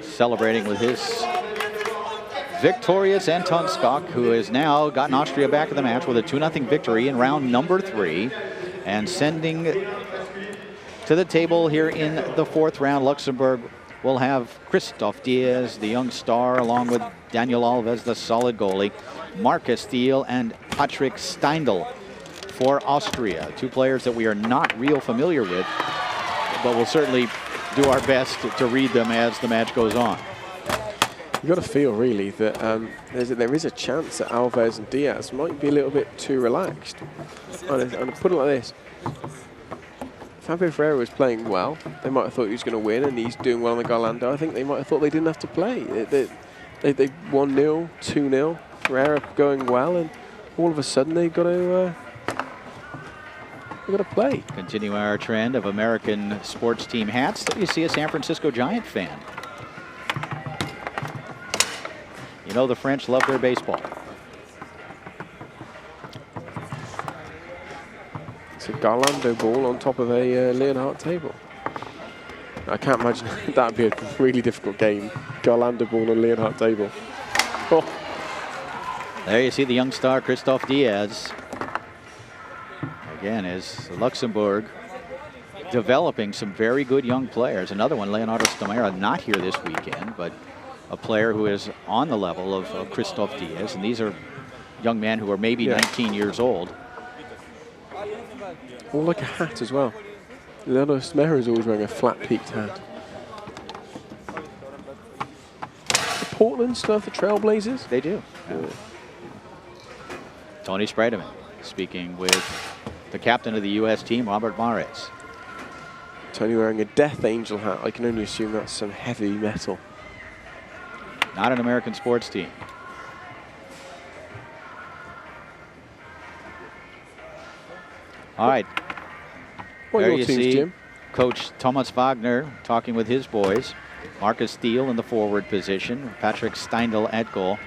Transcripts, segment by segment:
celebrating with his victorious Anton Skok, who has now gotten Austria back in the match with a 2-0 victory in round number 3, and sending to the table here in the 4th round. Luxembourg will have Christoph Diaz, the young star, along with Daniel Alves, the solid goalie, Marcus Thiel, and Patrick Steindl for Austria. 2 players that we are not real familiar with, but we'll certainly do our best to read them as the match goes on. You've got to feel, really, that there is a chance that Alves and Diaz might be a little bit too relaxed. And put it like this. Fabio Ferreira was playing well. They might have thought he was going to win, and he's doing well in the Garlando. I think they might have thought they didn't have to play. They 1-0, 2-0. Ferreira going well, and all of a sudden they've got to play. Continuing our trend of American sports team hats, that you see a San Francisco Giant fan. You know the French love their baseball. It's a Garlando ball on top of a Leonhardt table. I can't imagine that would be a really difficult game. Garlando ball on Leonhardt table. Oh. There you see the young star Christoph Diaz. Again, is Luxembourg developing some very good young players. Another one, Leonardo Stamera, not here this weekend, but a player who is on the level of Christoph Diaz. And these are young men who are maybe 19 years old. All like a hat as well. Leonardo Stamera is always wearing a flat-peaked hat. Portland still have the Trailblazers? They do. Yeah. Tony Spredeman speaking with the captain of the U.S. team, Robert Mares. Tony wearing a Death Angel hat. I can only assume that's some heavy metal. Not an American sports team. All right. What there are your you teams, see Jim? Coach Thomas Wagner talking with his boys. Marcus Thiel in the forward position. Patrick Steindl at goal.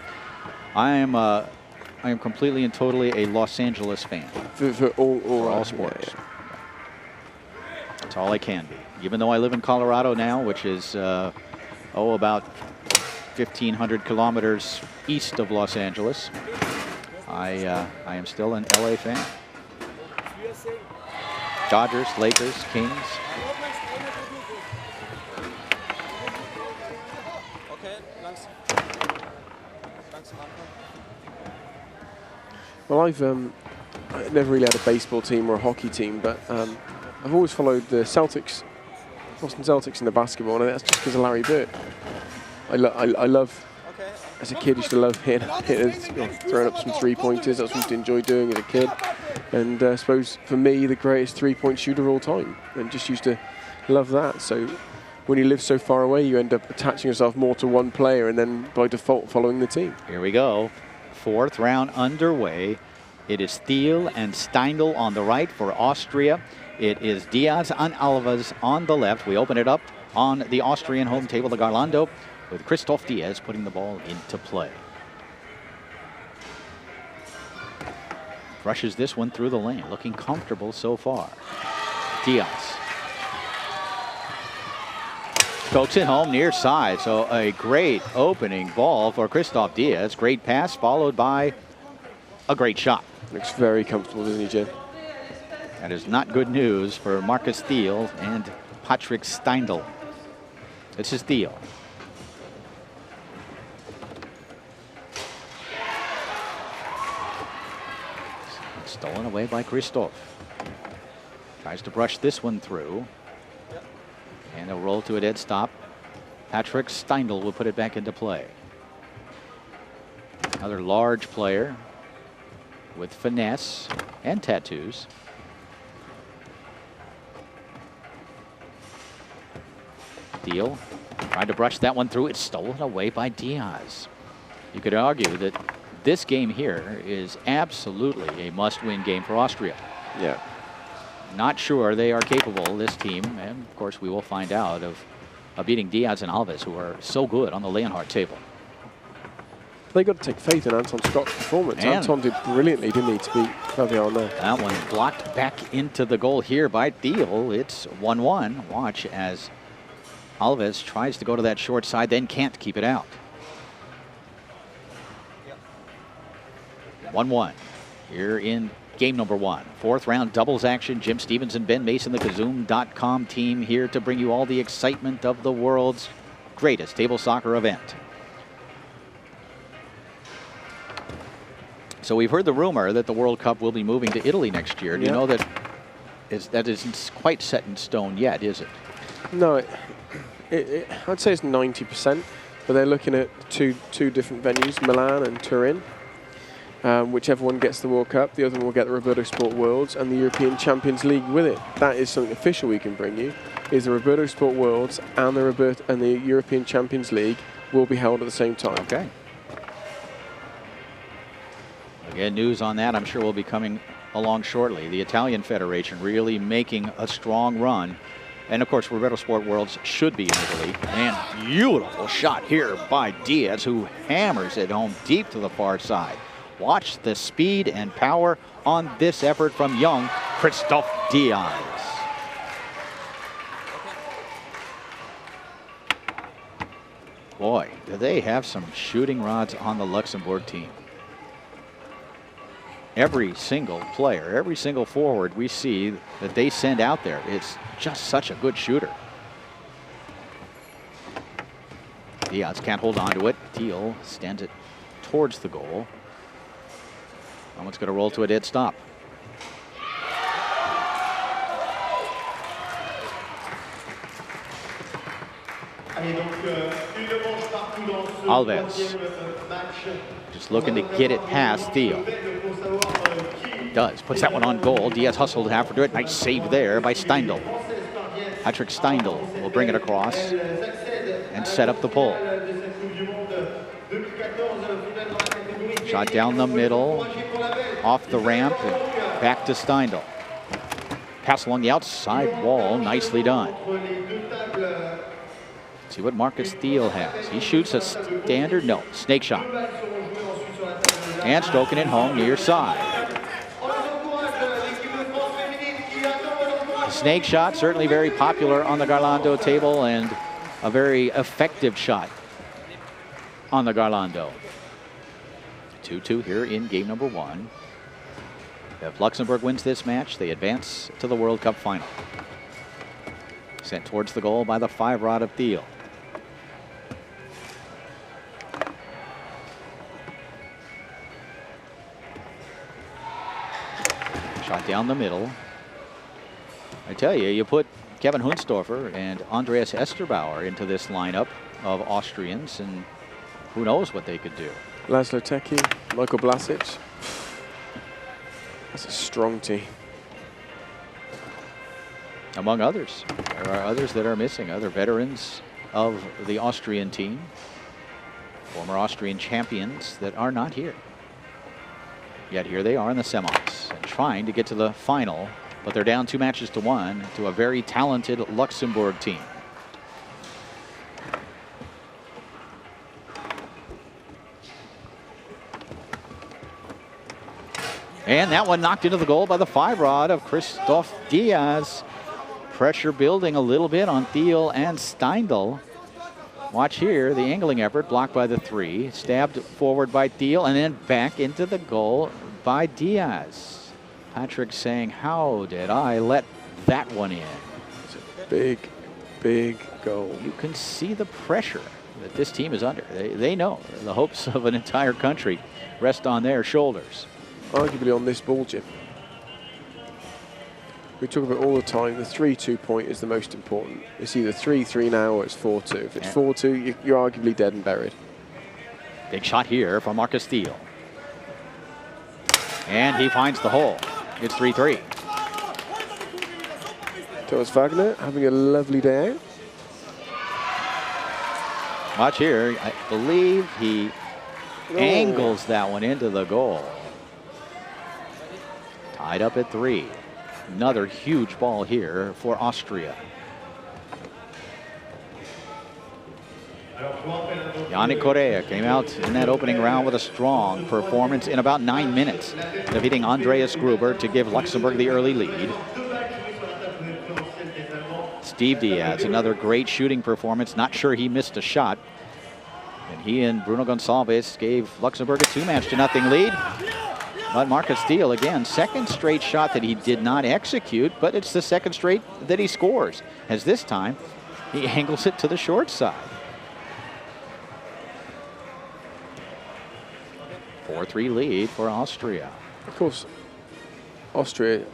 I am completely and totally a Los Angeles fan. For all sports. Yeah. That's all I can be. Even though I live in Colorado now, which is about 1,500 kilometers east of Los Angeles, I am still an LA fan. Dodgers, Lakers, Kings. Well, I've never really had a baseball team or a hockey team, but I've always followed the Celtics, Boston Celtics in the basketball, and that's just because of Larry Bird. I love, as a kid, used to love throwing up some three-pointers. That's what I used to enjoy doing as a kid. And I suppose, for me, the greatest three-point shooter of all time. And just used to love that. So when you live so far away, you end up attaching yourself more to one player and then, by default, following the team. Here we go. 4th round underway. It is Thiel and Steindl on the right for Austria. It is Diaz and Alves on the left. We open it up on the Austrian home table, the Garlando, with Christoph Diaz putting the ball into play. Rushes this one through the lane, looking comfortable so far. Diaz. Pokes it home near side, so a great opening ball for Christoph Diaz. Great pass followed by a great shot. Looks very comfortable, doesn't he, Jim? That is not good news for Marcus Thiel and Patrick Steindl. This is Thiel. Stolen away by Christoph. Tries to brush this one through. And they'll roll to a dead stop. Patrick Steindl will put it back into play. Another large player with finesse and tattoos. Thiel tried to brush that one through. It's stolen away by Diaz. You could argue that this game here is absolutely a must-win game for Austria. Yeah. Not sure they are capable, this team, and of course we will find out, of beating Diaz and Alves, who are so good on the Leonhardt table. They got to take faith in Anton Scott's performance. And Anton did brilliantly, didn't he, to beat Fabian there. That one blocked back into the goal here by Thiel. It's 1-1. Watch as Alves tries to go to that short side, then can't keep it out. 1-1 here in game number 1. Fourth round doubles action. Jim Stevens and Ben Mason, the Kazoom.com team, here to bring you all the excitement of the world's greatest table soccer event. So we've heard the rumor that the World Cup will be moving to Italy next year. Do you know that isn't quite set in stone yet, is it? No, I'd say it's 90%, but they're looking at two different venues, Milan and Turin. Whichever one gets the World Cup, the other one will get the Roberto Sport Worlds and the European Champions League with it. That is something official we can bring you, is the Roberto Sport Worlds and the European Champions League will be held at the same time. Okay. Again, news on that I'm sure will be coming along shortly. The Italian Federation really making a strong run. And of course, Roberto Sport Worlds should be in Italy. And beautiful shot here by Diaz, who hammers it home deep to the far side. Watch the speed and power on this effort from young Christophe Diaz. Boy, do they have some shooting rods on the Luxembourg team. Every single player, every single forward we see that they send out there, it's just such a good shooter. Diaz can't hold on to it. Teal stands it towards the goal. Someone's going to roll to a dead stop. Alves just looking to get it past Theo. Does, puts that one on goal. Diaz hustled after it. Nice save there by Steindl. Patrick Steindl will bring it across and set up the pull. Shot down the middle, off the ramp, and back to Steindl. Pass along the outside wall, nicely done. See what Marcus Thiel has. He shoots a standard, no, snake shot. And stroking it home near side. The snake shot, certainly very popular on the Garlando table and a very effective shot on the Garlando. 2-2 here in game number 1. If Luxembourg wins this match, they advance to the World Cup final. Sent towards the goal by the 5-rod of Thiel. Shot down the middle. I tell you, you put Kevin Hunsdorfer and Andreas Esterbauer into this lineup of Austrians, and who knows what they could do. Laszlo Teki, Michael Blasic. That's a strong team. Among others. There are others that are missing, other veterans of the Austrian team, former Austrian champions that are not here. Yet here they are in the semis and trying to get to the final, but they're down 2-1 to a very talented Luxembourg team. And that one knocked into the goal by the 5-rod of Christophe Diaz. Pressure building a little bit on Thiel and Steindl. Watch here, the angling effort blocked by the 3. Stabbed forward by Thiel and then back into the goal by Diaz. Patrick saying, how did I let that one in? It's a big, big goal. You can see the pressure that this team is under. They know the hopes of an entire country rest on their shoulders. Arguably on this ball, Jim. We talk about all the time, the 3-2 point is the most important. It's either 3-3 now or it's 4-2. If it's 4-2, you're arguably dead and buried. Big shot here from Marcus Thiel. And he finds the hole. It's 3-3. Thomas Wagner having a lovely day out. Watch here. I believe he angles that one into the goal. Tied up at 3. Another huge ball here for Austria. Yannick Correa came out in that opening round with a strong performance in about 9 minutes, defeating Andreas Gruber to give Luxembourg the early lead. Steve Diaz, another great shooting performance. Not sure he missed a shot. And he and Bruno Gonçalves gave Luxembourg a 2-0 lead. But Marcus Steele, again, second straight shot that he did not execute, but it's the second straight that he scores, as this time he angles it to the short side. 4-3 lead for Austria. Of course, Austria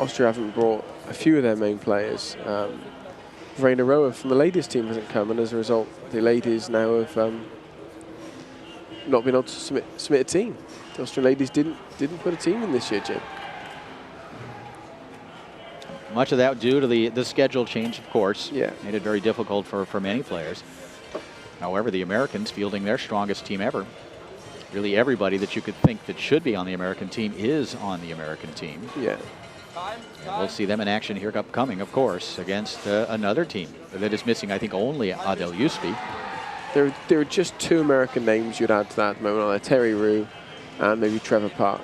haven't brought a few of their main players. Verena Roa from the ladies team hasn't come, and as a result, the ladies now have not been able to submit a team. The Austrian ladies didn't put a team in this year, Jim. Much of that due to the schedule change, of course. Yeah. Made it very difficult for many players. However, the Americans fielding their strongest team ever. Really everybody that you could think that should be on the American team is on the American team. Yeah. And we'll see them in action here upcoming, of course, against another team that is missing, I think, only Adel Yousfi. There are just 2 American names you'd add to that at the moment, either Terry Rue and maybe Trevor Park.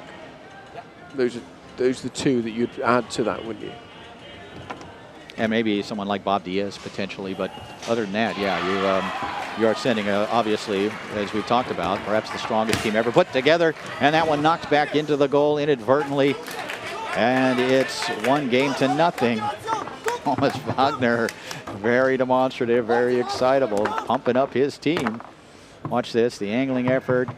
Those are the 2 that you'd add to that, wouldn't you? And maybe someone like Bob Diaz potentially, but other than that, yeah, you are sending, obviously, as we've talked about, perhaps the strongest team ever put together, and that one knocked back into the goal inadvertently, and it's 1-0. Thomas Wagner, very demonstrative, very excitable, pumping up his team. Watch this, the angling effort,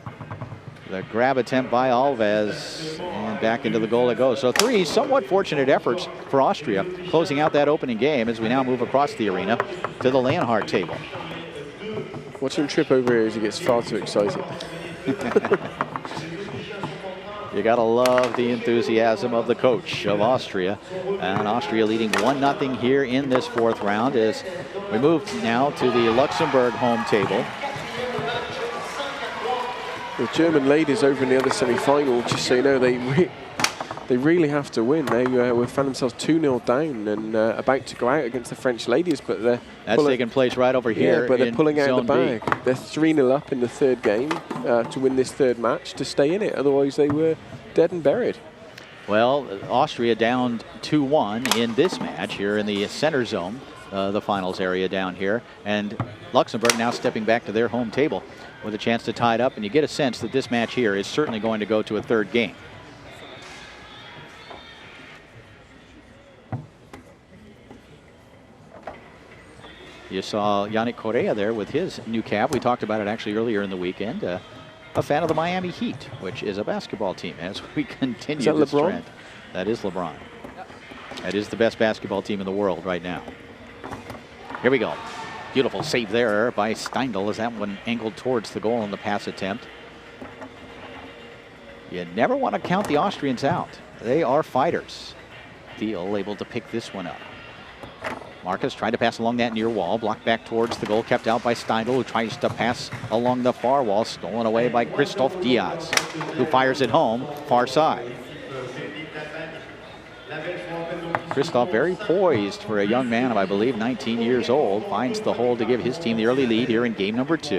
the grab attempt by Alves, and back into the goal it goes. So 3 somewhat fortunate efforts for Austria, closing out that opening game as we now move across the arena to the Leonhardt table. Watch him trip over here as he gets far too excited. You gotta love the enthusiasm of the coach of Austria. And Austria leading 1-0 here in this 4th round as we move now to the Luxembourg home table. The German ladies over in the other semi-final, just so you know, they really have to win. They found themselves 2-0 down and about to go out against the French ladies, but that's taking place right over here. Yeah, but they're pulling out of the bag. B. They're 3-0 up in the 3rd game to win this 3rd match to stay in it. Otherwise, they were dead and buried. Well, Austria down 2-1 in this match here in the center zone, the finals area down here, and Luxembourg now stepping back to their home table with a chance to tie it up, and you get a sense that this match here is certainly going to go to a 3rd game. You saw Yannick Correa there with his new cap. We talked about it actually earlier in the weekend. A fan of the Miami Heat, which is a basketball team, as we continue this trend. That is LeBron. That is the best basketball team in the world right now. Here we go. Beautiful save there by Steindl as that one angled towards the goal on the pass attempt. You never want to count the Austrians out. They are fighters. Thiel able to pick this one up. Marcus tried to pass along that near wall, blocked back towards the goal, kept out by Steindl, who tries to pass along the far wall, stolen away by Christophe Diaz, who fires it home, far side. Christophe, very poised for a young man of, I believe, 19 years old, finds the hole to give his team the early lead here in game number 2.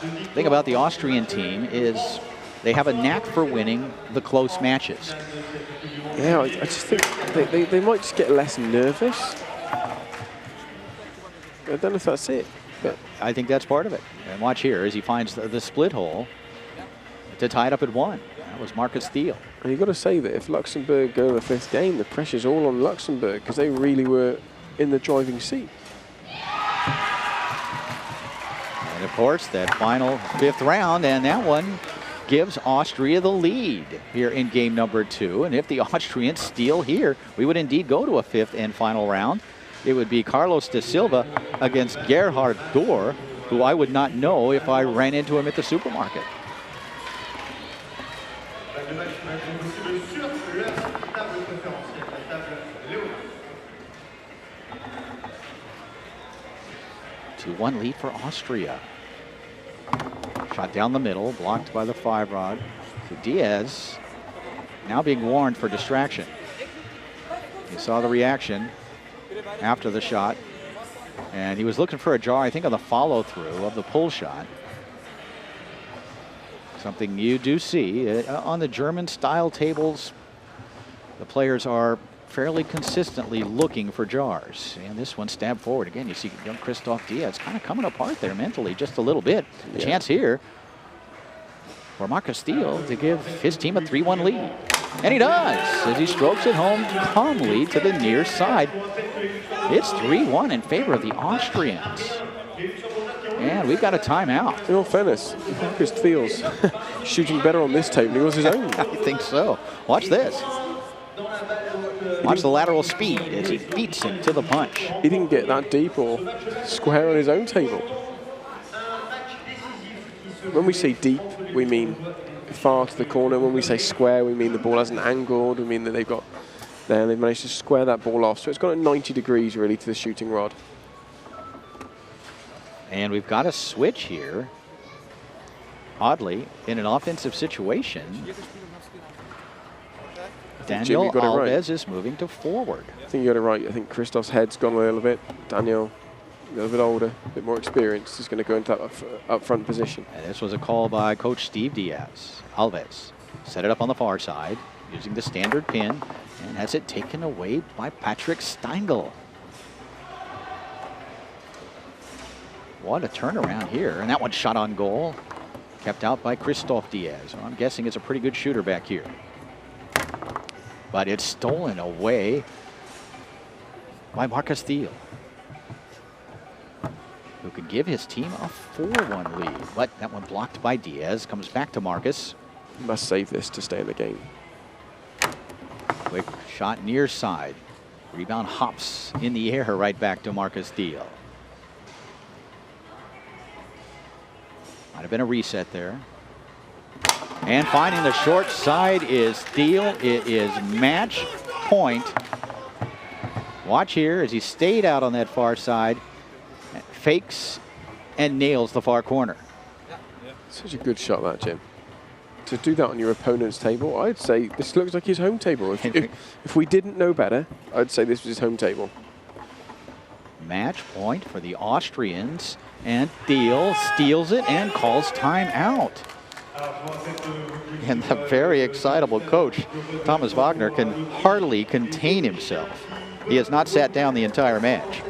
The thing about the Austrian team is they have a knack for winning the close matches. Yeah, I just think they might just get less nervous. I don't know if that's it. But I think that's part of it. And watch here as he finds the split hole to tie it up at 1. That was Marcus Thiel. And you've got to say that if Luxembourg go to the 5th game, the pressure's all on Luxembourg because they really were in the driving seat. And of course, that final 5th round, and that one gives Austria the lead here in game number 2. And if the Austrians steal here, we would indeed go to a 5th and final round. It would be Carlos de Silva against Gerhard Dorr, who I would not know if I ran into him at the supermarket. Two-1 lead for Austria. Shot down the middle, blocked by the 5-rod. So Diaz now being warned for distraction. You saw the reaction after the shot, and he was looking for a draw, I think, on the follow-through of the pull shot. Something you do see on the German style tables. the players are fairly consistently looking for jars. And this one stabbed forward. Again, you see young Christoph Diaz kind of coming apart there mentally just a little bit. A chance here for Marcus Steele to give his team a 3-1 lead. And he does, as he strokes it home calmly to the near side. It's 3-1 in favor of the Austrians. And we've got a timeout. In all fairness, Marcus Steele's shooting better on this table than he was his own. I think so. Watch this. Watch the lateral speed as he beats him to the punch. He didn't get that deep or square on his own table. When we say deep, we mean far to the corner. When we say square, we mean the ball hasn't angled. We mean that they've managed to square that ball off. So it's got at 90 degrees really to the shooting rod. And we've got a switch here. Oddly, in an offensive situation, Daniel Alves is moving to forward. I think you got it right. I think Christoph's head's gone a little bit. Daniel, a little bit older, a bit more experienced, is going to go into that up front position. And this was a call by Coach Steve Diaz. Alves set it up on the far side using the standard pin and has it taken away by Patrick Steindl. What a turnaround here. And that one shot on goal. Kept out by Christoph Diaz. Well, I'm guessing it's a pretty good shooter back here. But it's stolen away by Marcus Steele, who could give his team a 4-1 lead. But that one blocked by Diaz. Comes back to Marcus. Must save this to stay in the game. Quick shot near side. Rebound hops in the air right back to Marcus Steele. Might have been a reset there. And finding the short side is Steele. It is match point. Watch here as he stayed out on that far side, fakes and nails the far corner. Such a good shot that, Jim. To do that on your opponent's table, I'd say this looks like his home table. If we didn't know better, I'd say this was his home table. Match point for the Austrians, and Steele steals it and calls timeout. And the very excitable coach, Thomas Wagner, can hardly contain himself. He has not sat down the entire match.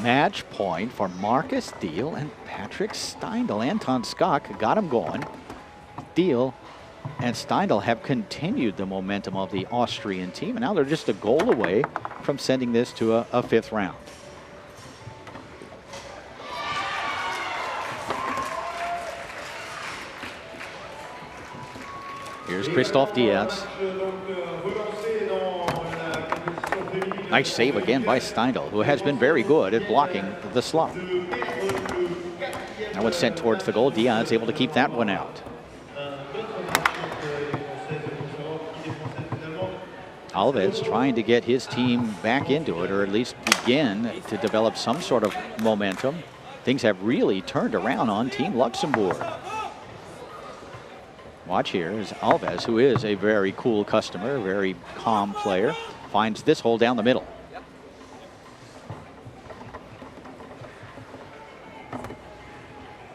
Match point for Marcus Steele and Patrick Steindl. Anton Skok got him going. Steele and Steindl have continued the momentum of the Austrian team, and now they're just a goal away from sending this to a fifth round. Here's Christoph Diaz. Nice save again by Steindl, who has been very good at blocking the slot. That one sent towards the goal. Diaz able to keep that one out. Alves trying to get his team back into it, or at least begin to develop some sort of momentum. Things have really turned around on Team Luxembourg. Watch here is Alves, who is a very cool customer, very calm player, finds this hole down the middle.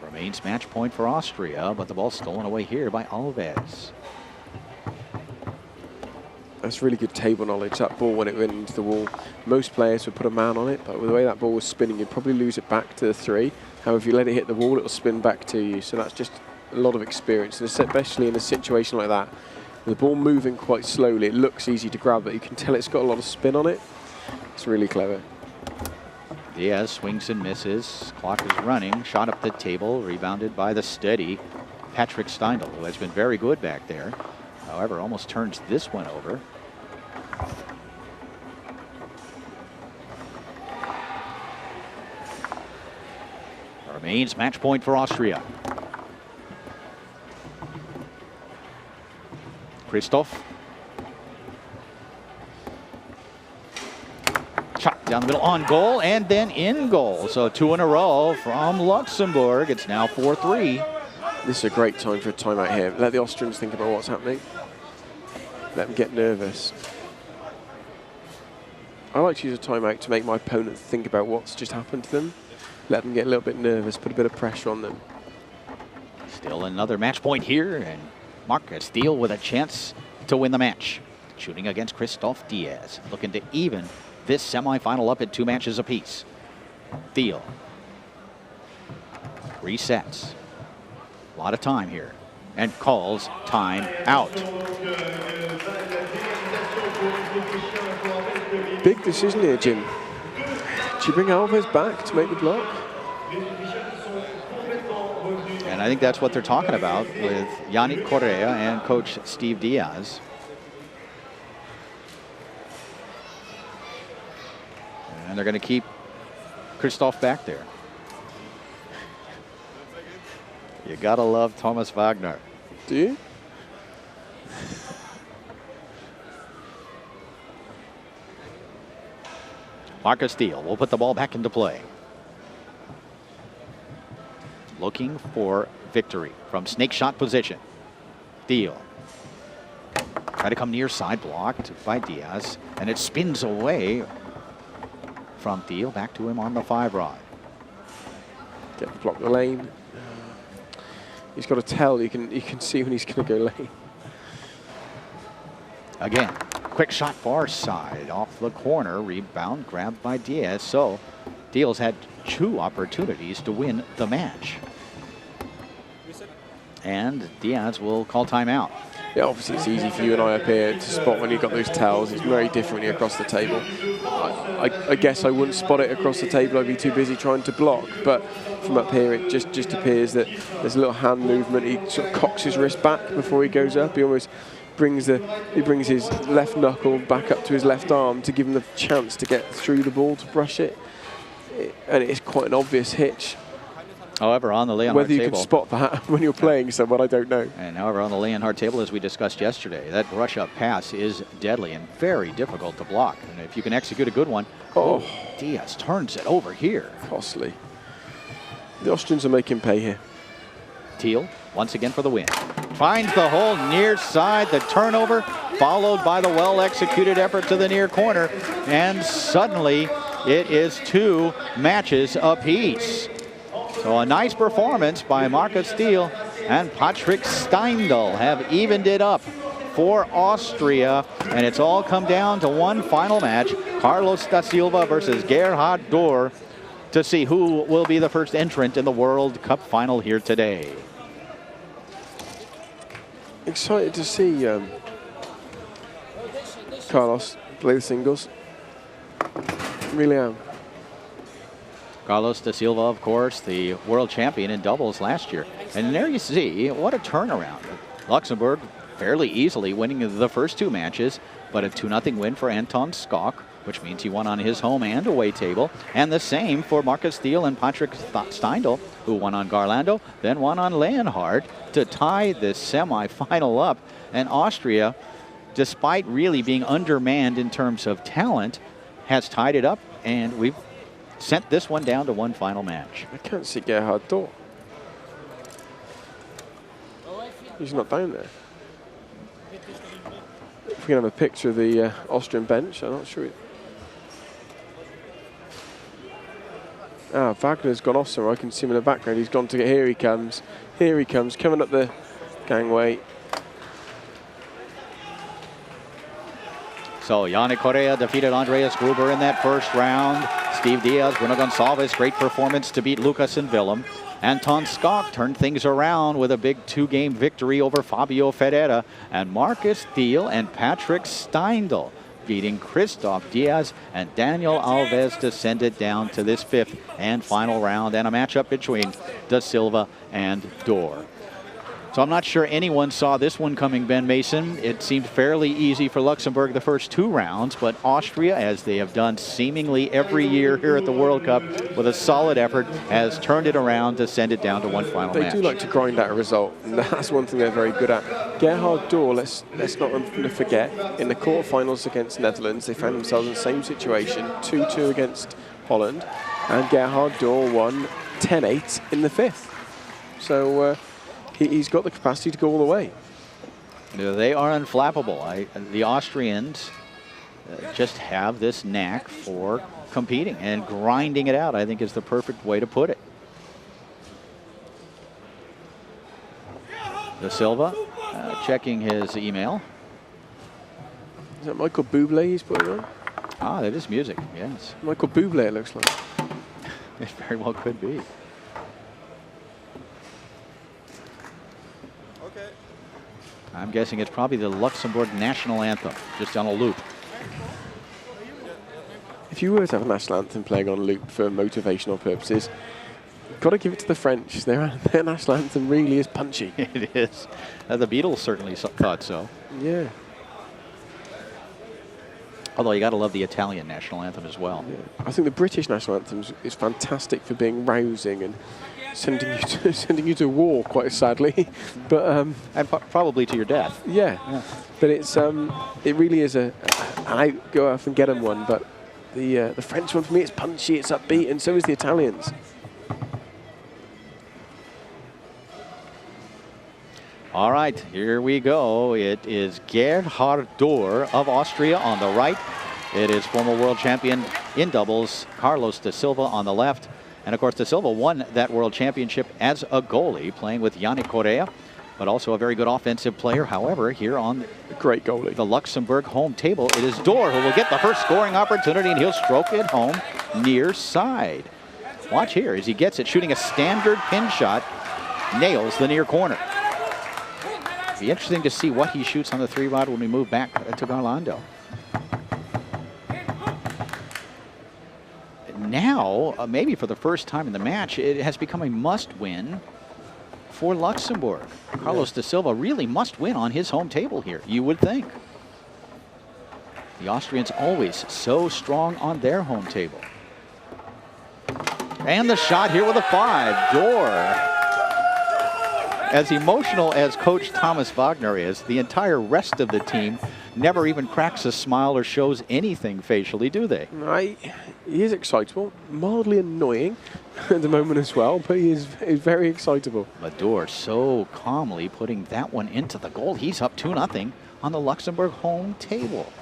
Remains match point for Austria, but the ball stolen away here by Alves. That's really good table knowledge. That ball, when it went into the wall, most players would put a man on it, but with the way that ball was spinning, you'd probably lose it back to the 3. However, if you let it hit the wall, it'll spin back to you. So that's just a lot of experience, and especially in a situation like that. The ball moving quite slowly, it looks easy to grab, but you can tell it's got a lot of spin on it. It's really clever. Diaz swings and misses. Clock is running. Shot up the table, rebounded by the steady Patrick Steindl, who has been very good back there. However, almost turns this one over. Remains match point for Austria. Christoph. Shot down the middle on goal and then in goal. So 2 in a row from Luxembourg. It's now 4-3. This is a great time for a timeout here. Let the Austrians think about what's happening. Let them get nervous. I like to use a timeout to make my opponent think about what's just happened to them. Let them get a little bit nervous, put a bit of pressure on them. Still another match point here, and Marcus Steele with a chance to win the match. Shooting against Christophe Diaz, looking to even this semifinal up at 2 matches apiece. Steele resets. A lot of time here, and calls time out. Big decision here, Jim. Should you bring Alves back to make the block? And I think that's what they're talking about with Yannick Correa and coach Steve Diaz. And they're going to keep Christophe back there. You got to love Thomas Wagner. Do you? Marcus Steele will put the ball back into play. Looking for victory from snake shot position. Steele. Try to come near side, blocked by Diaz. And it spins away from Steele. Back to him on the 5-rod. Get the block the lane. He's got to tell. You can see when he's going to go lane. Again, quick shot far side off the corner. Rebound grabbed by Diaz. So Steele's had 2 opportunities to win the match. And Diaz will call timeout. Yeah, obviously it's easy for you and I up here to spot when you've got those tells. It's very different when you're across the table. I guess I wouldn't spot it across the table. I'd be too busy trying to block. But from up here, it just appears that there's a little hand movement. He sort of cocks his wrist back before he goes up. He almost brings his left knuckle back up to his left arm to give him the chance to get through the ball to brush it. And it's quite an obvious hitch. However, on the Leonhard Whether you table, can spot that when you're playing someone, I don't know. And however, on the Leonhard table, as we discussed yesterday, that rush-up pass is deadly and very difficult to block. And if you can execute a good one, Diaz turns it over here. Costly. The Austrians are making pay here. Teal, once again for the win. Finds the hole near side, the turnover, followed by the well-executed effort to the near corner. And suddenly, it is 2 matches apiece. So a nice performance by Marcus Steele and Patrick Steindl have evened it up for Austria. And it's all come down to one final match, Carlos da Silva versus Gerhard Dorr, to see who will be the first entrant in the World Cup final here today. Excited to see Carlos play the singles. Really am. Carlos da Silva, of course, the world champion in doubles last year. And there you see, what a turnaround. Luxembourg fairly easily winning the first 2 matches, but a 2-0 win for Anton Skok, which means he won on his home and away table. And the same for Marcus Steele and Patrick Steindl, who won on Garlando, then won on Leonhard to tie this semi-final up. And Austria, despite really being undermanned in terms of talent, has tied it up, and we've sent this one down to one final match. I can't see Gerhard Dorr. He's not down there. If we can have a picture of the Austrian bench, I'm not sure. Wagner's gone off somewhere. I can see him in the background. He's gone to get, here he comes. Here he comes, coming up the gangway. So Yannick Correa defeated Andreas Gruber in that first round. Steve Diaz, Bruno Gonçalves, great performance to beat Lucas and Willem. Anton Skok turned things around with a big 2-game victory over Fabio Ferreira. And Marcus Steele and Patrick Steindl beating Christophe Diaz and Daniel Alves to send it down to this 5th and final round, and a matchup between Da Silva and Dorr. So I'm not sure anyone saw this one coming, Ben Mason. It seemed fairly easy for Luxembourg the first 2 rounds, but Austria, as they have done seemingly every year here at the World Cup with a solid effort, has turned it around to send it down to one final match. They do like to grind out a result, and that's one thing they're very good at. Gerhard Dorr, let's not forget, in the quarterfinals against Netherlands, they found themselves in the same situation, 2-2 against Holland, and Gerhard Dorr won 10-8 in the 5th. So he's got the capacity to go all the way. They are unflappable. The Austrians just have this knack for competing and grinding it out, I think, is the perfect way to put it. De Silva checking his email. Is that Michael Bublé he's putting on? Ah, that is music, yes. Michael Bublé, it looks like. It very well could be. I'm guessing it's probably the Luxembourg national anthem, just on a loop. If you were to have a national anthem playing on loop for motivational purposes, you've got to give it to the French. Their national anthem really is punchy. It is. The Beatles certainly thought so. Yeah. Although you got to love the Italian national anthem as well. Yeah. I think the British national anthem is fantastic for being rousing and sending you to war, quite sadly, but and probably to your death. Yeah. But it's it really is and I go off and get them one. But the French one for me, it's punchy, it's upbeat, and so is the Italians. All right, here we go. It is Gerhard Dorr of Austria on the right. It is former world champion in doubles Carlos de Silva on the left. And of course, De Silva won that world championship as a goalie, playing with Yannick Correa, but also a very good offensive player. However, here on great goalie, the Luxembourg home table, it is Dorr who will get the first scoring opportunity, and he'll stroke it home near side. Watch here as he gets it, shooting a standard pin shot, nails the near corner. Be interesting to see what he shoots on the 3-rod when we move back to Garlando. Now, maybe for the first time in the match, it has become a must-win for Luxembourg. Carlos de Silva really must win on his home table here, you would think. The Austrians always so strong on their home table. And the shot here with a 5, Dorr. As emotional as Coach Thomas Wagner is, the entire rest of the team never even cracks a smile or shows anything facially, do they? He is excitable, mildly annoying at the moment as well, but he is very excitable. But Dorr so calmly putting that one into the goal. He's up 2-0 on the Luxembourg home table.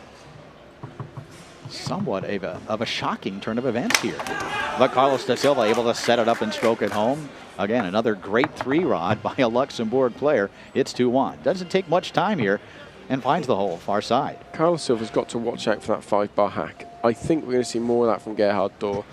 Somewhat of a shocking turn of events here. But Carlos de Silva able to set it up and stroke it home. Again, another great 3-rod by a Luxembourg player. It's 2-1. Doesn't take much time here and finds the hole far side. Carlos Silva's got to watch out for that 5-bar hack. I think we're going to see more of that from Gerhard Dorr.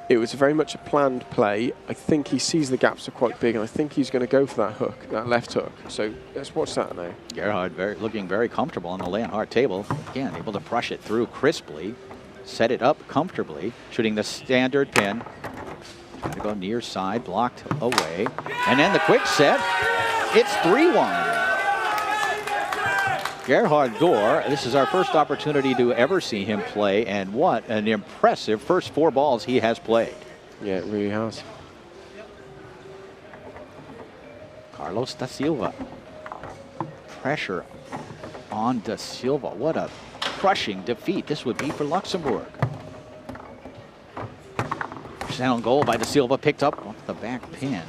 It was very much a planned play. I think he sees the gaps are quite big, and I think he's going to go for that hook, that left hook. So let's watch that now. Gerhard looking very comfortable on the Leonhardt table. Again, able to brush it through crisply, set it up comfortably, shooting the standard pin. Trying to go near side, blocked away. And then the quick set, it's 3-1. Gerhard Dorr, this is our first opportunity to ever see him play, and what an impressive first 4 balls he has played. Yeah, it really has. Carlos da Silva. Pressure on da Silva. What a crushing defeat this would be for Luxembourg. Sound goal by da Silva, picked up off the back pin.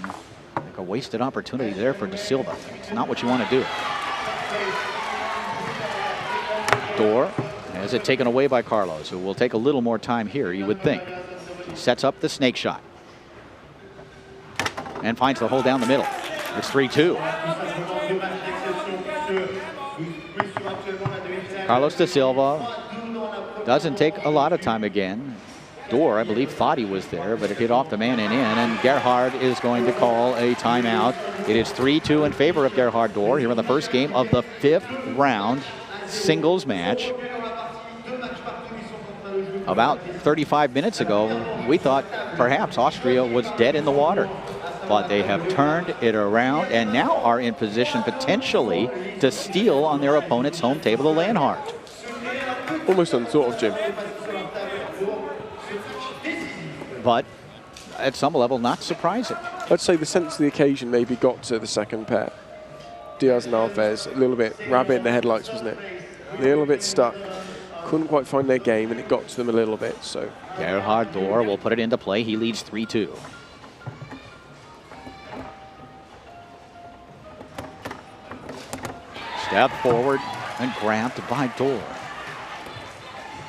Like a wasted opportunity there for da Silva. It's not what you want to do. Dorr has it taken away by Carlos, who will take a little more time here, you would think. He sets up the snake shot and finds the hole down the middle. It's 3-2. Carlos da Silva doesn't take a lot of time again. Dorr, I believe, thought he was there, but it hit off the man and in, and Gerhard is going to call a timeout. It is 3-2 in favor of Gerhard Dorr here in the first game of the 5th round singles match. About 35 minutes ago, we thought perhaps Austria was dead in the water. but they have turned it around and now are in position potentially to steal on their opponent's home table, the Leonhardt. Almost unthought of, Jim. But at some level, not surprising. I'd say the sense of the occasion maybe got to the second pair. Diaz and Alves, a little bit rabbit in the headlights, wasn't it? A little bit stuck. Couldn't quite find their game, and it got to them a little bit. So Gerhard Dorr will put it into play. He leads 3-2. Step forward and grabbed by Dorr.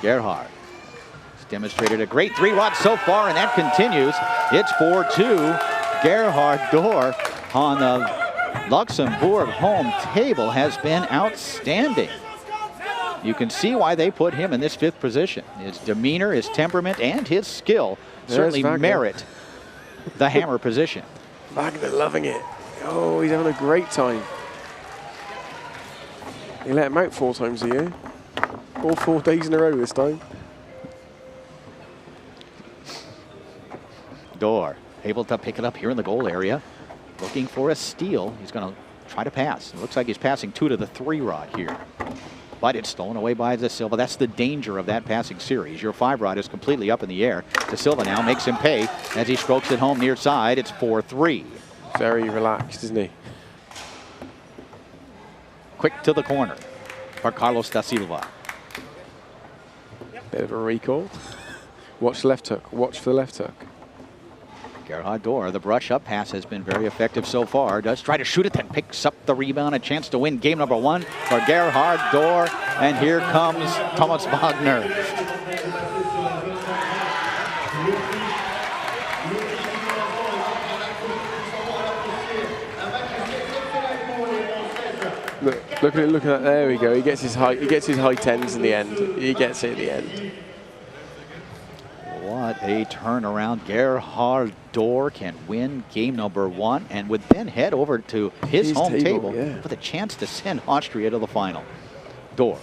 Gerhard has demonstrated a great 3-rod so far, and that continues. It's 4-2. Gerhard Dorr on the Luxembourg home table has been outstanding. You can see why they put him in this 5th position. His demeanor, his temperament, and his skill certainly merit the hammer position. Wagner loving it. Oh, he's having a great time. He let him out 4 times a year. All 4 days in a row this time. Dorr able to pick it up here in the goal area. Looking for a steal. He's going to try to pass. It looks like he's passing 2 to the 3-rod here. But it's stolen away by De Silva. That's the danger of that passing series. Your 5-rod is completely up in the air. De Silva now makes him pay as he strokes it home near side. It's 4-3. Very relaxed, isn't he? Quick to the corner for Carlos Da Silva. Bit of a recall. Watch the left hook. Watch for the left hook. Gerhard Dorr, the brush up pass has been very effective so far. Does try to shoot it, then picks up the rebound. A chance to win game number 1 for Gerhard Dorr. And here comes Thomas Wagner. Look at that. There we go. He gets his high 10s in the end. He gets it at the end. What a turnaround. Gerhard Dorr can win game number 1 and would then head over to his home table with a chance to send Austria to the final. Dorr.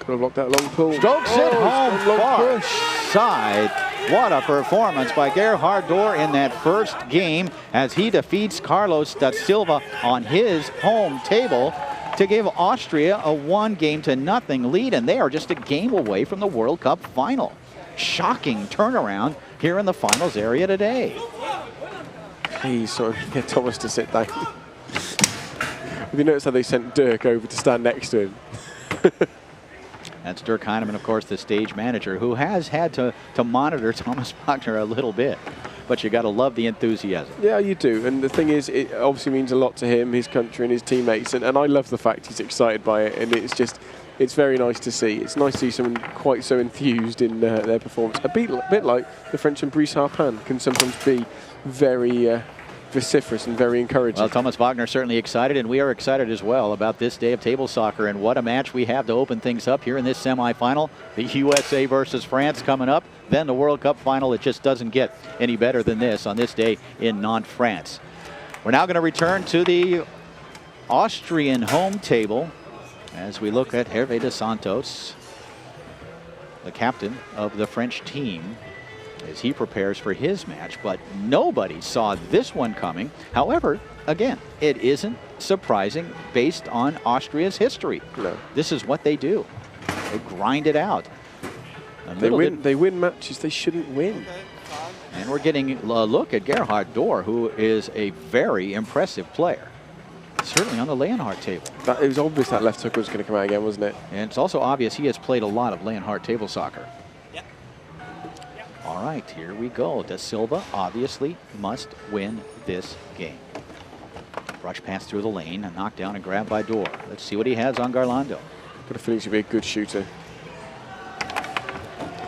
Could have blocked that long pull. Strokes it home far side. What a performance by Gerhard Dorr in that first game as he defeats Carlos Da Silva on his home table to give Austria a 1-0 lead, and they are just a game away from the World Cup final. Shocking turnaround here in the finals area today. Please, sorry, get Thomas to sit down. Have you noticed how they sent Dirk over to stand next to him? That's Dirk Heinemann, of course, the stage manager, who has had to monitor Thomas Wagner a little bit. But you got to love the enthusiasm. Yeah, you do. And the thing is, it obviously means a lot to him, his country, and his teammates. And I love the fact he's excited by it. And it's very nice to see. It's nice to see someone quite so enthused in their performance. A bit like the French and Brice Harpin can sometimes be very vociferous and very encouraging. Well, Thomas Wagner certainly excited, and we are excited as well about this day of table soccer, and what a match we have to open things up here in this semifinal. The USA versus France coming up, then the World Cup final. It just doesn't get any better than this on this day in Nantes, France. We're now going to return to the Austrian home table as we look at Hervé dos Santos, the captain of the French team, as he prepares for his match. But nobody saw this one coming. However, again, it isn't surprising based on Austria's history. No. This is what they do. They grind it out. They win matches they shouldn't win. And we're getting a look at Gerhard Dorr, who is a very impressive player. Certainly on the Leonhardt table. It was obvious that left hook was going to come out again, wasn't it? And it's also obvious he has played a lot of Leonhardt table soccer. All right, here we go. Da Silva obviously must win this game. Brush pass through the lane, a knockdown and grab by Dorr. Let's see what he has on Garlando. Got a feeling he'll be a good shooter.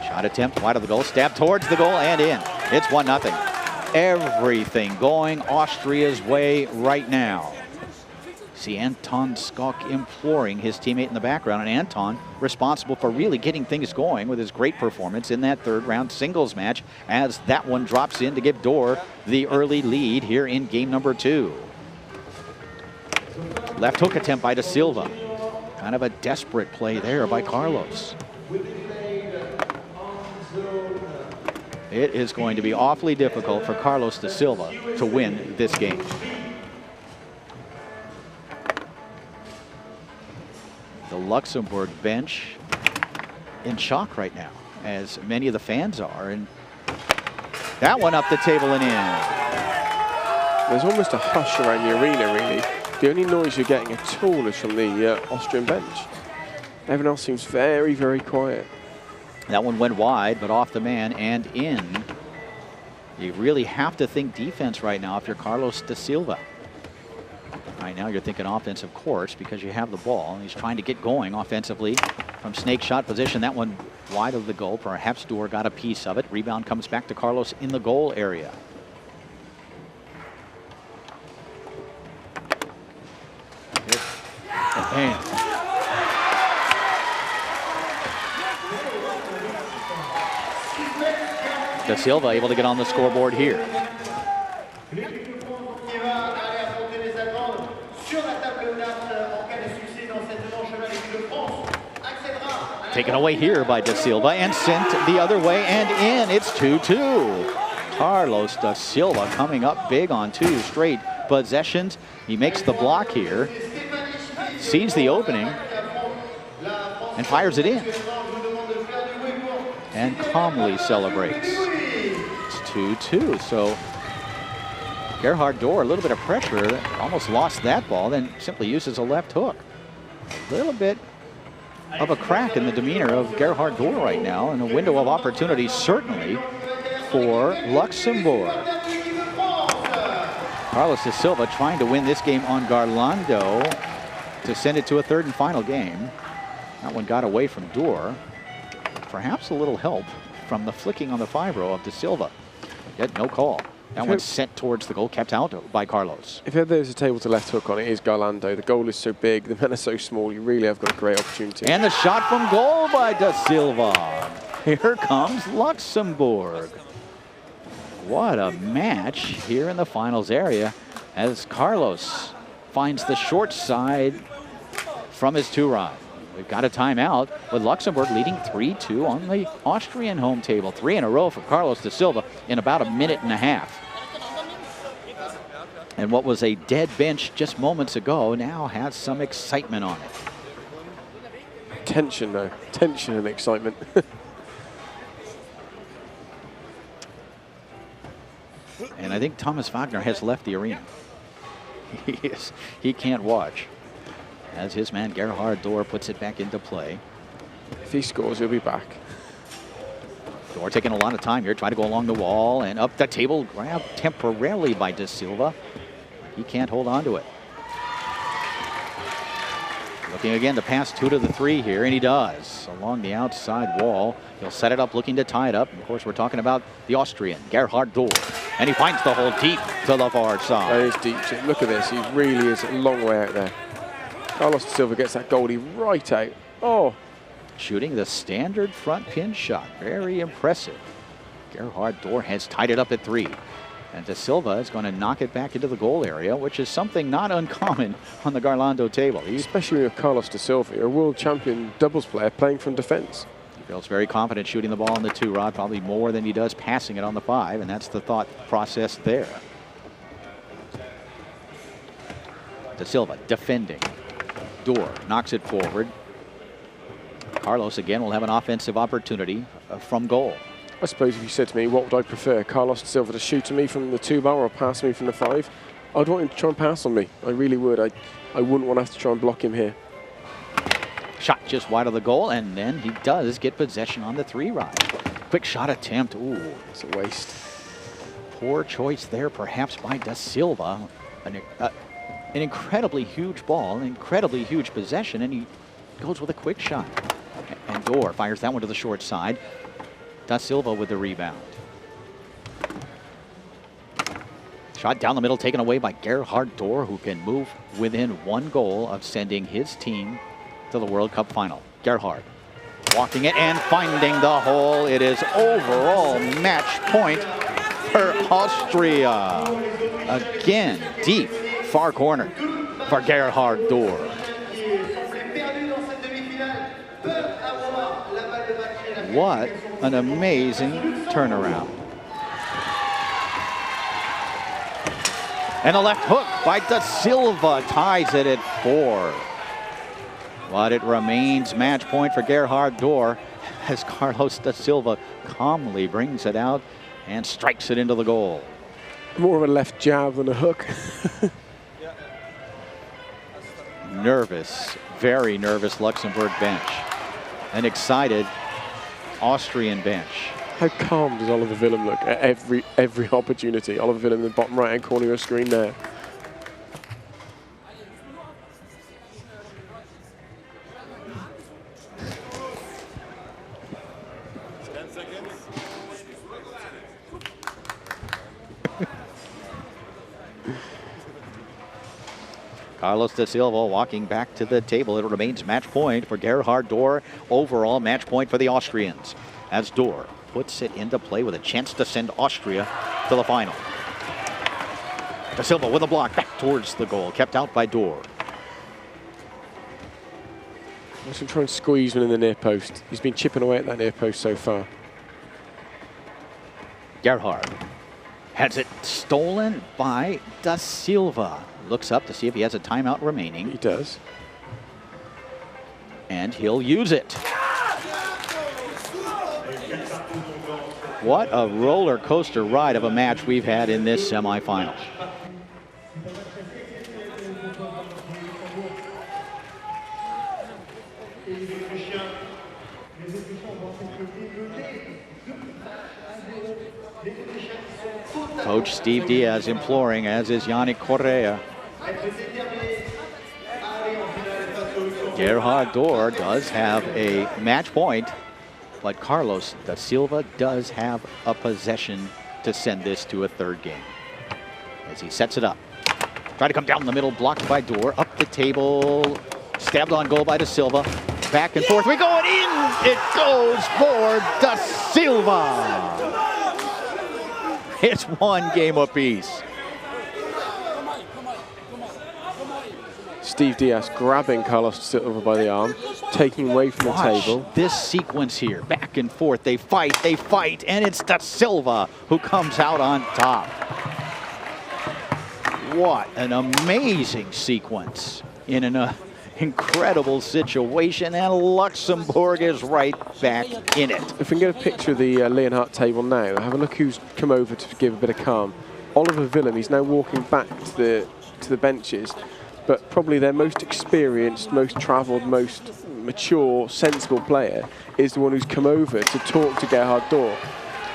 Shot attempt wide of the goal, stab towards the goal and in. It's 1-0. Everything going Austria's way right now. See Anton Skok imploring his teammate in the background, and Anton responsible for really getting things going with his great performance in that third round singles match, as that one drops in to give Dorr the early lead here in game number 2. Left hook attempt by Da Silva. Kind of a desperate play there by Carlos. It is going to be awfully difficult for Carlos de Silva to win this game. The Luxembourg bench in shock right now, as many of the fans are. And that one up the table and in. There's almost a hush around the arena, really. The only noise you're getting at all is from the Austrian bench. Everyone else seems very, very quiet. That one went wide, but off the man and in. You really have to think defense right now if you're Carlos de Silva. Right now you're thinking offense, of course, because you have the ball. And he's trying to get going offensively from snake shot position. That one wide of the goal. Perhaps Dorr got a piece of it. Rebound comes back to Carlos in the goal area. And De Silva able to get on the scoreboard here. Taken away here by De Silva and sent the other way and in. It's 2-2. Carlos de Silva coming up big on 2 straight possessions. He makes the block here, sees the opening, and fires it in. And calmly celebrates. It's 2-2. So Gerhard Dorr, a little bit of pressure, almost lost that ball, then simply uses a left hook. A little bit of a crack in the demeanor of Gerhard Dorr right now, and a window of opportunity certainly for Luxembourg. Carlos de Silva trying to win this game on Garlando to send it to a third and final game. That one got away from Dorr. Perhaps a little help from the flicking on the 5-0 of de Silva. Yet no call. That one's sent towards the goal, kept out by Carlos. If there's a table to left hook on, it is Garlando. The goal is so big, the men are so small, you really have got a great opportunity. And the shot from goal by de Silva. Here comes Luxembourg. What a match here in the finals area as Carlos finds the short side from his 2-rod. We've got a timeout with Luxembourg leading 3-2 on the Austrian home table. 3 in a row for Carlos de Silva in about a minute and a half. And what was a dead bench just moments ago now has some excitement on it. Tension, though. Tension and excitement. And I think Thomas Wagner has left the arena. He can't watch, as his man Gerhard Dorr puts it back into play. If he scores, he'll be back. Dorr taking a lot of time here, trying to go along the wall and up the table, grabbed temporarily by de Silva. He can't hold on to it. Looking again to pass 2 to the 3 here, and he does. Along the outside wall, he'll set it up, looking to tie it up. And of course, we're talking about the Austrian, Gerhard Dorr. And he finds the hole deep to the far side. That is deep. Look at this, he really is a long way out there. Carlos de Silva gets that goalie right out. Oh. Shooting the standard front pin shot. Very impressive. Gerhard Dorr has tied it up at 3. And de Silva is going to knock it back into the goal area, which is something not uncommon on the Garlando table. Especially with Carlos de Silva, a world champion doubles player playing from defense. He feels very confident shooting the ball on the 2-rod, probably more than he does passing it on the 5, and that's the thought process there. De Silva defending. Dorr knocks it forward. Carlos again will have an offensive opportunity from goal. I suppose if you said to me, what would I prefer, Carlos de Silva to shoot to me from the 2-bar or pass me from the 5? I'd want him to try and pass on me. I really would. I wouldn't want to have to try and block him here. Shot just wide of the goal, and then he does get possession on the 3-rod. Quick shot attempt. Ooh, it's a waste. Poor choice there, perhaps by de Silva. An incredibly huge ball, an incredibly huge possession, and he goes with a quick shot. And Dorr fires that one to the short side. De Silva with the rebound. Shot down the middle, taken away by Gerhard Dorr, who can move within 1 goal of sending his team to the World Cup final. Gerhard walking it and finding the hole. It is overall match point for Austria. Again, deep, far corner for Gerhard Dorr. What an amazing turnaround. And a left hook by Da Silva ties it at 4. But it remains match point for Gerhard Dorr as Carlos Da Silva calmly brings it out and strikes it into the goal. More of a left jab than a hook. Nervous, very nervous Luxembourg bench. An excited Austrian bench. How calm does Oliver Willem look at every opportunity? Oliver Willem in the bottom right-hand corner of your screen there. Carlos Da Silva walking back to the table. It remains match point for Gerhard Dorr. Overall match point for the Austrians as Dorr puts it into play with a chance to send Austria to the final. Da Silva with a block back towards the goal, kept out by Dorr. Let's try and squeeze one in the near post. He's been chipping away at that near post so far. Gerhard has it stolen by Da Silva. Looks up to see if he has a timeout remaining. He does. And he'll use it. What a roller coaster ride of a match we've had in this semifinal. Coach Steve Diaz imploring, as is Yannick Correa. Gerhard Dorr does have a match point, but Carlos Da Silva does have a possession to send this to a third game. As he sets it up. Try to come down the middle, blocked by Dorr. Up the table, stabbed on goal by Da Silva. Back and forth, we go, and in it goes for Da Silva. It's one game apiece. Steve Diaz grabbing Carlos Silva by the arm, taking away from the table. This sequence here, back and forth, they fight, and it's Da Silva who comes out on top. What an amazing sequence in an incredible situation, and Luxembourg is right back in it. If we can get a picture of the Leonhardt table now, have a look who's come over to give a bit of calm. Oliver Willem, he's now walking back to the benches, but probably their most experienced, most travelled, most mature, sensible player is the one who's come over to talk to Gerhard Dorr.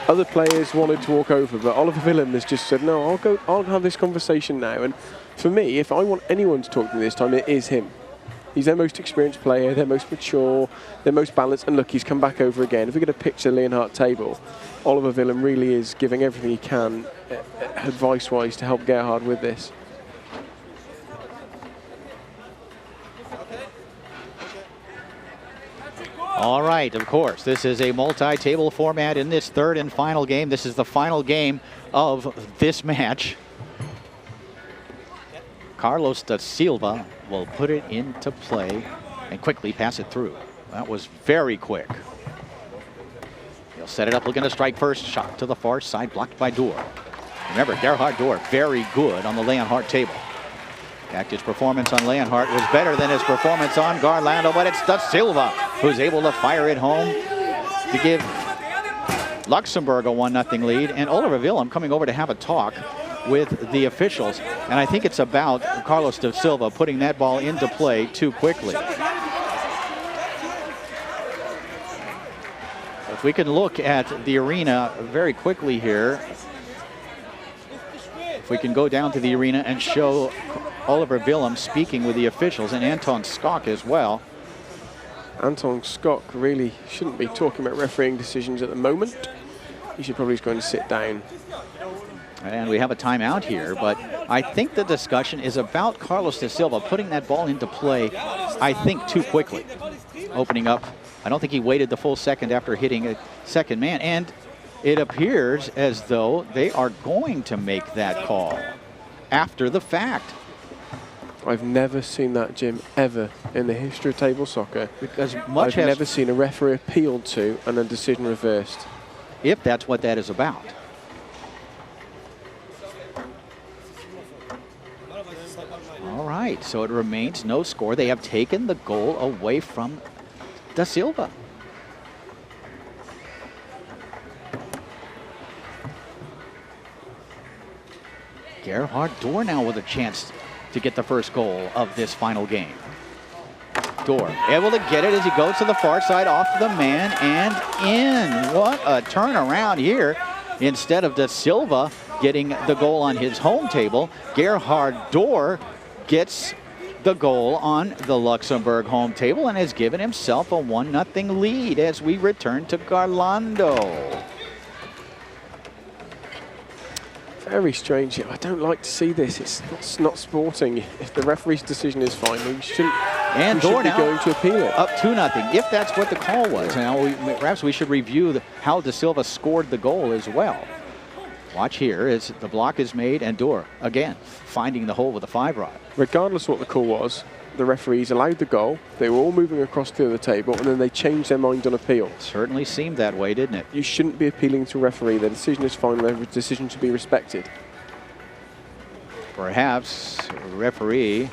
Other players wanted to walk over, but Oliver Willem has just said, no, I'll have this conversation now. And for me, if I want anyone to talk to me this time, it is him. He's their most experienced player, their most mature, their most balanced. And look, he's come back over again. If we get a picture of the Leonhardt table, Oliver Willem really is giving everything he can, advice-wise, to help Gerhard with this. All right, of course, this is a multi-table format in this third and final game. This is the final game of this match. Carlos Da Silva will put it into play and quickly pass it through. That was very quick. He'll set it up, looking to strike first. Shot to the far side, blocked by Dorr. Remember, Gerhard Dorr, very good on the Leonhardt table. In fact, his performance on Leonhardt was better than his performance on Garlando, but it's Da Silva who's able to fire it home to give Luxembourg a 1-0 lead, and Oliver Willem coming over to have a talk with the officials, and I think it's about Carlos Da Silva putting that ball into play too quickly. If we can look at the arena very quickly here, if we can go down to the arena and show Oliver Willem speaking with the officials, and Anton Skok as well. Anton Skok really shouldn't be talking about refereeing decisions at the moment. He should probably just go and sit down. And we have a timeout here, but I think the discussion is about Carlos Da Silva putting that ball into play, I think, too quickly. Opening up, I don't think he waited the full second after hitting a second man, and it appears as though they are going to make that call after the fact. I've never seen that, Jim, ever in the history of table soccer. Because I've never seen a referee appealed to and a decision reversed. If that's what that is about. right, so it remains no score. They have taken the goal away from Da Silva. Gerhard Dorr now with a chance to get the first goal of this final game. Dorr able to get it as he goes to the far side, off the man and in. What a turnaround here. Instead of Da Silva getting the goal on his home table, Gerhard Dorr gets the goal on the Luxembourg home table and has given himself a 1-0 lead as we return to Garlando. Very strange. I don't like to see this. It's not sporting. If the referee's decision is fine, we shouldn't, and Dorr be now going to appeal it. Up 2-0, if that's what the call was. Now, perhaps we should review how Da Silva scored the goal as well. Watch here as the block is made, and Dorr, again, finding the hole with a 5-rod. Regardless of what the call was, the referees allowed the goal. They were all moving across to the table, and then they changed their mind on appeal. Certainly seemed that way, didn't it? You shouldn't be appealing to a referee. Their decision is final. Their decision should be respected. Perhaps referee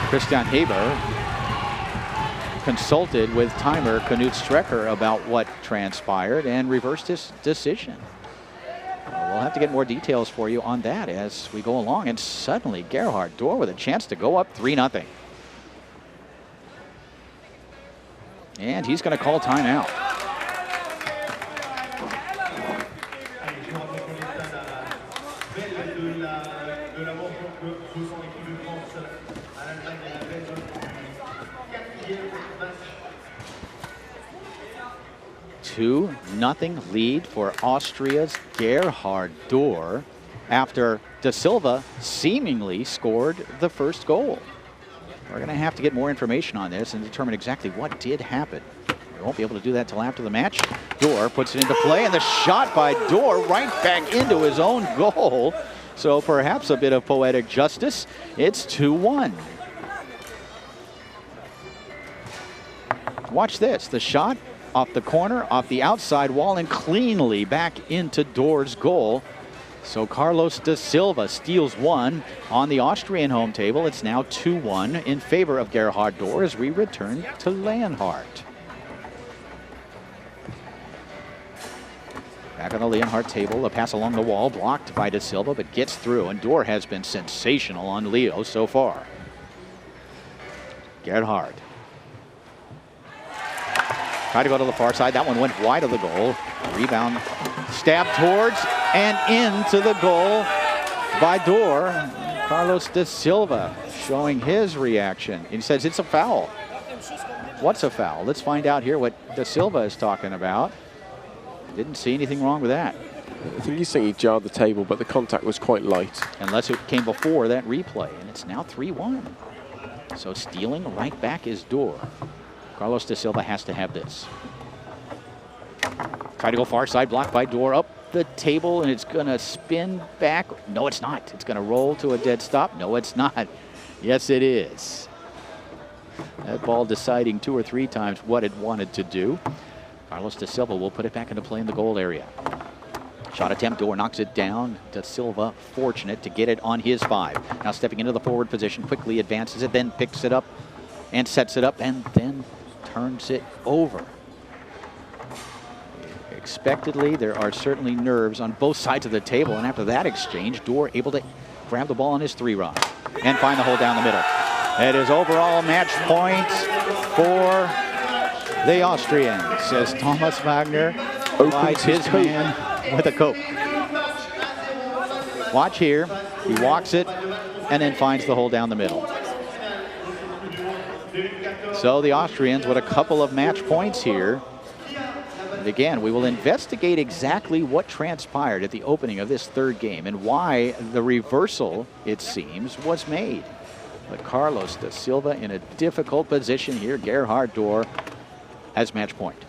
Christian Haber consulted with timer Knut Strecker about what transpired and reversed his decision. We'll have to get more details for you on that as we go along. And suddenly Gerhard Dorr with a chance to go up 3-0. And he's going to call timeout. Two nothing lead for Austria's Gerhard Dorr after Da Silva seemingly scored the first goal. We're going to have to get more information on this and determine exactly what did happen. We won't be able to do that till after the match. Dorr puts it into play, and the shot by Dorr right back into his own goal. So perhaps a bit of poetic justice. It's 2-1. Watch this, the shot off the corner, off the outside wall, and cleanly back into Dorr's goal. So Carlos Da Silva steals one on the Austrian home table. It's now 2-1 in favor of Gerhard Dorr as we return to Leonhardt. Back on the Leonhardt table, a pass along the wall, blocked by Da Silva, but gets through, and Dorr has been sensational on Leo so far. Gerhard. Try to go to the far side. That one went wide of the goal. Rebound, stab towards and into the goal by Dorr. Carlos Da Silva showing his reaction. He says it's a foul. What's a foul? Let's find out here what Da Silva is talking about. Didn't see anything wrong with that. I think he's saying he jarred the table, but the contact was quite light. Unless it came before that replay, and it's now 3-1. So stealing right back is Dorr. Carlos Da Silva has to have this. Try to go far side, blocked by Dorr, up the table, and it's going to spin back. No, it's not. It's going to roll to a dead stop. No, it's not. Yes, it is. That ball deciding 2 or 3 times what it wanted to do. Carlos Da Silva will put it back into play in the goal area. Shot attempt, Dorr knocks it down. Da Silva fortunate to get it on his 5. Now stepping into the forward position, quickly advances it, then picks it up and sets it up, and then turns it over. Expectedly, there are certainly nerves on both sides of the table, and after that exchange, Dorr able to grab the ball on his 3-rod and find the hole down the middle. It is overall match point for the Austrians, says Thomas Wagner. Provides his man with a Coke. Watch here. He walks it and then finds the hole down the middle. So the Austrians with a couple of match points here. And again, we will investigate exactly what transpired at the opening of this third game and why the reversal, it seems, was made. But Carlos Da Silva in a difficult position here. Gerhard Dorr has match point.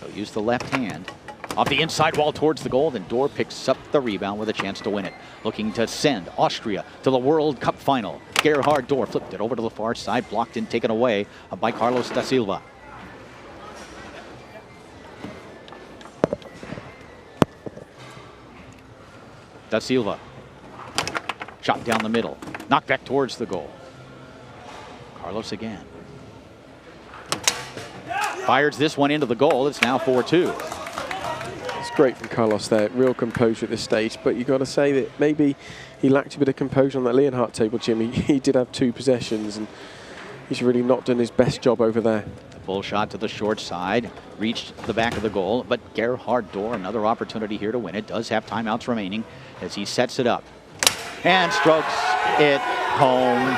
He'll use the left hand. Off the inside wall towards the goal, then Dorr picks up the rebound with a chance to win it. Looking to send Austria to the World Cup final. Gerhard Dorr flipped it over to the far side, blocked and taken away by Carlos Da Silva. Da Silva Shot down the middle. Knocked back towards the goal. Carlos again. Fires this one into the goal. It's now 4-2. It's great from Carlos there. Real composure at this stage. But you've got to say that maybe he lacked a bit of composure on that Leonhardt table, Jim. He did have 2 possessions, and he's really not done his best job over there. Full shot to the short side. Reached the back of the goal. But Gerhard Dorr, another opportunity here to win it. Does have timeouts remaining as he sets it up. And strokes it home.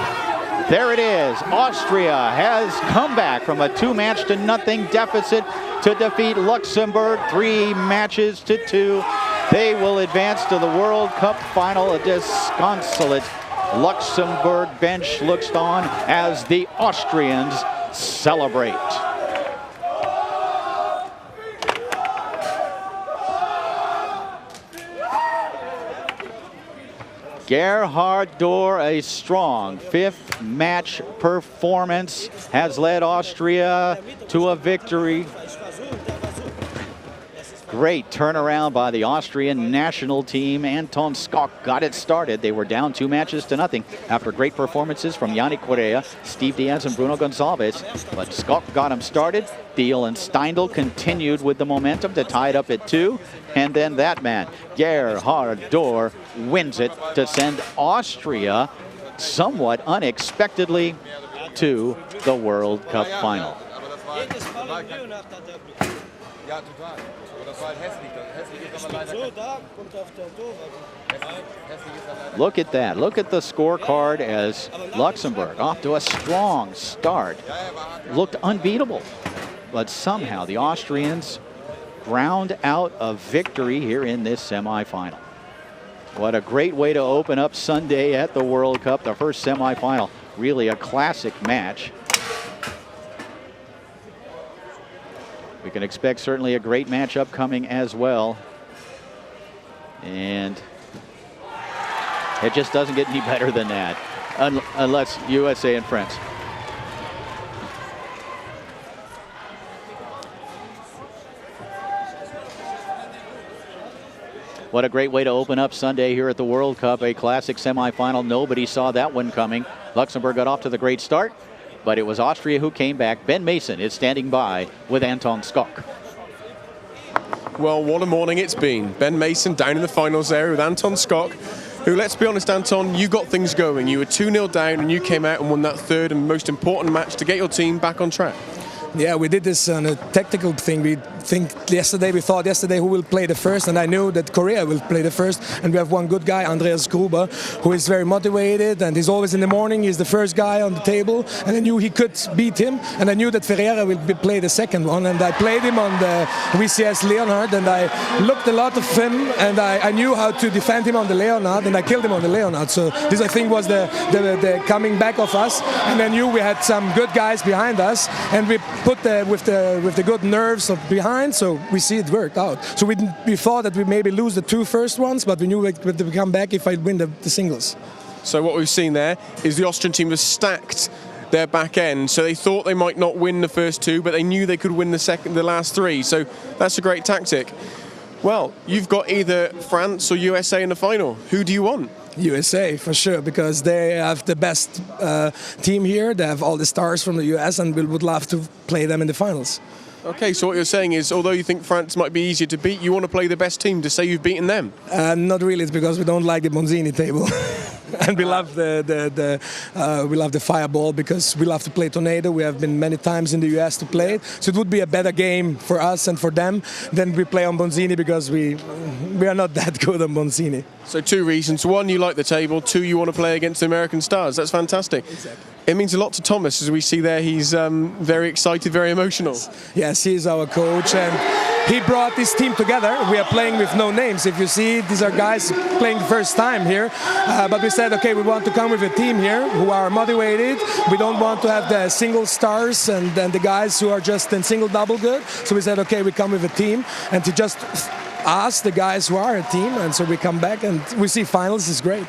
There it is. Austria has come back from a 2-0 deficit to defeat Luxembourg 3-2. They will advance to the World Cup final. A disconsolate Luxembourg bench looks on as the Austrians celebrate. Gerhard Dorr, a strong 5th match performance, has led Austria to a victory. Great turnaround by the Austrian national team. Anton Skok got it started. They were down 2-0 after great performances from Yannick Correa, Steve Diaz, and Bruno Gonçalves. But Skok got him started. Thiel and Steindl continued with the momentum to tie it up at 2. And then that man, Gerhard Dorr, wins it to send Austria somewhat unexpectedly to the World Cup final. Look at that. Look at the scorecard as Luxembourg off to a strong start. Looked unbeatable. But somehow the Austrians ground out a victory here in this semifinal. What a great way to open up Sunday at the World Cup. The first semifinal. Really a classic match. We can expect certainly a great match upcoming as well. And it just doesn't get any better than that, unless USA and France. What a great way to open up Sunday here at the World Cup, a classic semifinal. Nobody saw that one coming. Luxembourg got off to the great start, but it was Austria who came back. Ben Mason is standing by with Anton Skok. Well, what a morning it's been. Ben Mason down in the finals there with Anton Skok, who, let's be honest, Anton, you got things going. You were 2-0 down and you came out and won that 3rd and most important match to get your team back on track. Yeah, we did this on a tactical thing. We thought yesterday who will play the first, and I knew that Korea will play the first. And we have one good guy, Andreas Gruber, who is very motivated, and he's always in the morning. He's the first guy on the table, and I knew he could beat him. And I knew that Ferreira will play the second one, and I played him on the VCS Leonhardt, and I looked a lot of him, and I knew how to defend him on the Leonhardt, and I killed him on the Leonhardt. So this, I think, was the coming back of us. And I knew we had some good guys behind us, and we put with the good nerves of behind, so we see it worked out. So we thought that we maybe lose the 2 first ones, but we knew we would come back if I win the singles. So what we've seen there is the Austrian team was stacked their back end, so they thought they might not win the first 2, but they knew they could win the last 3. So that's a great tactic. Well, you've got either France or USA in the final. Who do you want? USA for sure, because they have the best team here. They have all the stars from the US, and we would love to play them in the finals. Okay, so what you're saying is, although you think France might be easier to beat, you want to play the best team to say you've beaten them? Not really. It's because we don't like the Bonzini table. And we love the fireball, because we love to play Tornado. We have been many times in the US to play it, so it would be a better game for us and for them than we play on Bonzini, because we are not that good on Bonzini. So 2 reasons: 1, you like the table; 2, you want to play against the American stars. That's fantastic. Exactly. It means a lot to Thomas, as we see there. He's very excited, very emotional. Yes, he is our coach, and he brought this team together. We are playing with no names. If you see, these are guys playing the first time here. But we said, okay, we want to come with a team here who are motivated. We don't want to have the single stars and the guys who are just in single double good. So we said, okay, we come with a team, and to just ask the guys who are a team. And so we come back and we see finals is great.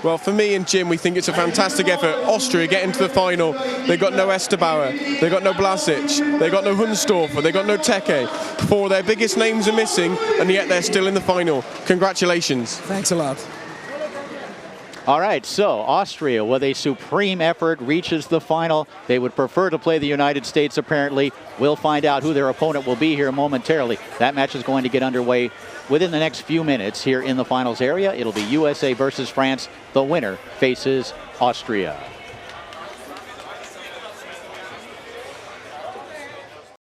Well, for me and Jim, we think it's a fantastic effort. Austria get into the final. They got no Esterbauer, they got no Blasic, they got no Hunsdorfer, they got no Teke. 4 of their biggest names are missing, and yet they're still in the final. Congratulations. Thanks a lot. All right, so Austria, with a supreme effort, reaches the final. They would prefer to play the United States, apparently. We'll find out who their opponent will be here momentarily. That match is going to get underway within the next few minutes here in the finals area. It'll be USA versus France. The winner faces Austria.